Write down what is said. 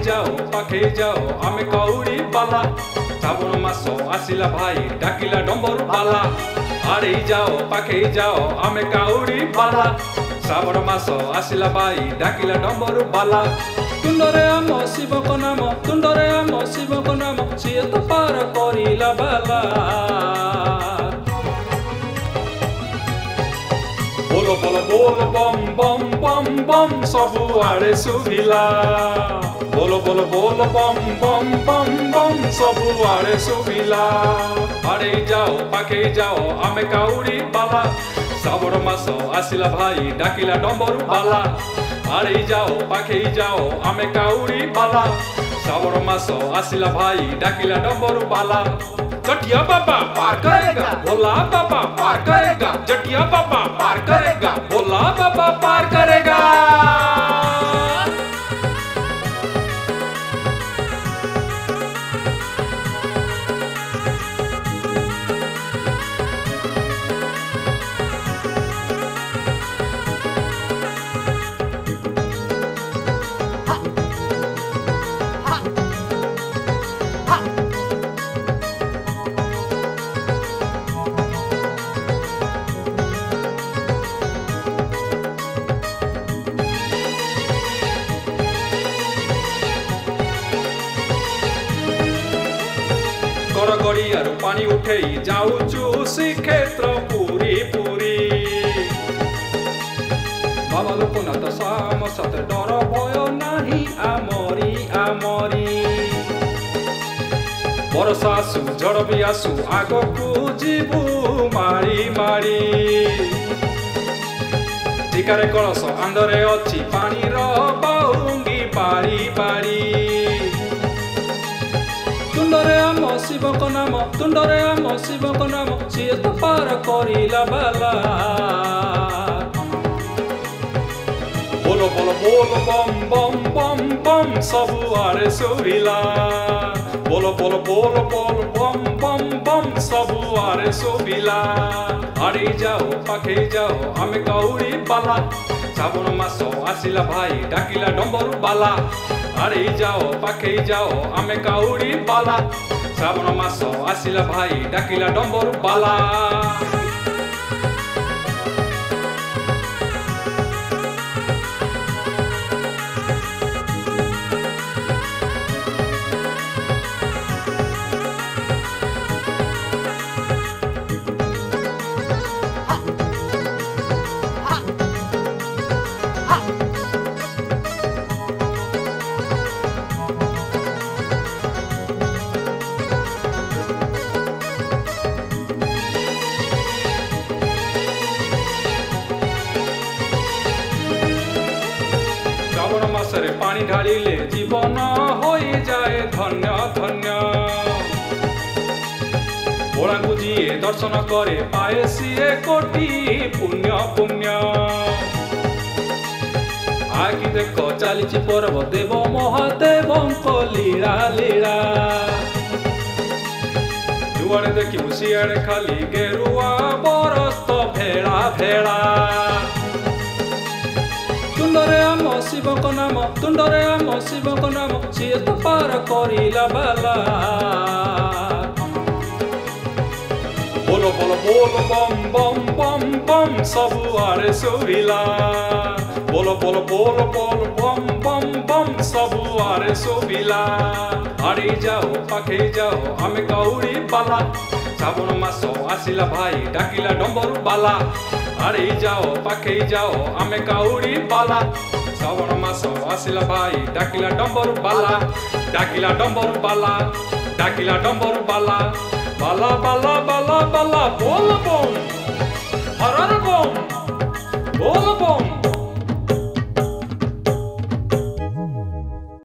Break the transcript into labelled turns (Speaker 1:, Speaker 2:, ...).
Speaker 1: पाखे जाओ आमे काउड़ी बाला श्रावण मास आसिला भाई डाकिला डंबर बाला आड़े जाओ पाखे जाओ आमे काउड़ी बाला श्रावण मास आसिला भाई डाकिला डंबर बाला तुंडरे आम शिव को नाम तुंडरे आम शिव को नाम सीए तो पार करिला बाला बोलो बोलो बोलो बम बम बम बम सबु आड़े सुभिला बोलो बोलो बोलो बम बम बम बम सबु आड़े सुभिला आड़े जाओ पाखे जाओ आमे काउड़ी बाला श्रावण मास आसिला भाई डाकिला डंबर बाला आड़े जाओ पाखे जाओ आमे काउड़ी बाला श्रावण मास आसिला भाई डाकिला डंबर बाला जटिया बाबा पार करेगा भोला बाबा पार करेगा जटिया बाबा पार करेगा भोला बाबा पार करेगा गड़गड़ियार पानी उठे जाऊचु श्रीक्षेत्र पुरी पुरी बाबा लोकनाथ साम साथे डर भय नाही आमरी आमरी बरसा आसु झड़ भी आसु आगकू जीवु मारी मारी टिकारे कलश आंदरे अच्छी पानीर बाउंगी पारी पारी तुंडरे आम शिव को नाम तुंडरे आम शिव को नाम सीए तो पार करिला बाला बोलो बोलो बोलो बम बम बम बम सबु आड़े सुभिला बोलो बोलो बोलो बोलो बम बम बम सबु आड़े सुभिला आड़े जाओ पाखे जाओ आमे काउड़ी बाला श्रावण मास आसिला भाई डाकिला डंबर बाला आड़े जाओ पाखे जाओ आमे काउड़ी बाला श्रावण मास आसिला भाई डाकिला डंबर बाला श्रावण मासरे पानी ढालिले जीवन हो जाए धन्य धन्य भोलांकु जिए दर्शन करे पाए सीए कोटि पुण्य पुण्य आखि देख चली पर्व देव महादेव लीला लीला जुआड़े देखिबु सियाड़े खाली गेरुआ बरस्त भेड़ा भेड़ा तुंडरे आम शिव को नाम तुंडरे आम शिव को नाम सीए तो पार करिला बाला बोलो बोलो बोलो बम बम बम बम सबु आड़े सुभिला बोलो बोलो बोलो बोलो बम बम बम सबु आड़े सुभिला आड़े जाओ पाखे जाओ आमे काउड़ी बाला श्रावण मास आसिला भाई डाकिला डंबर बाला आड़े जाओ पाखे जाओ आमे काउड़ी बाला श्रावण मास आसिला भाई डाकिला डंबर बाला डाकिला डंबर बाला डाकिला डंबर बाला बाला बाला बाला बाला बोल बम हर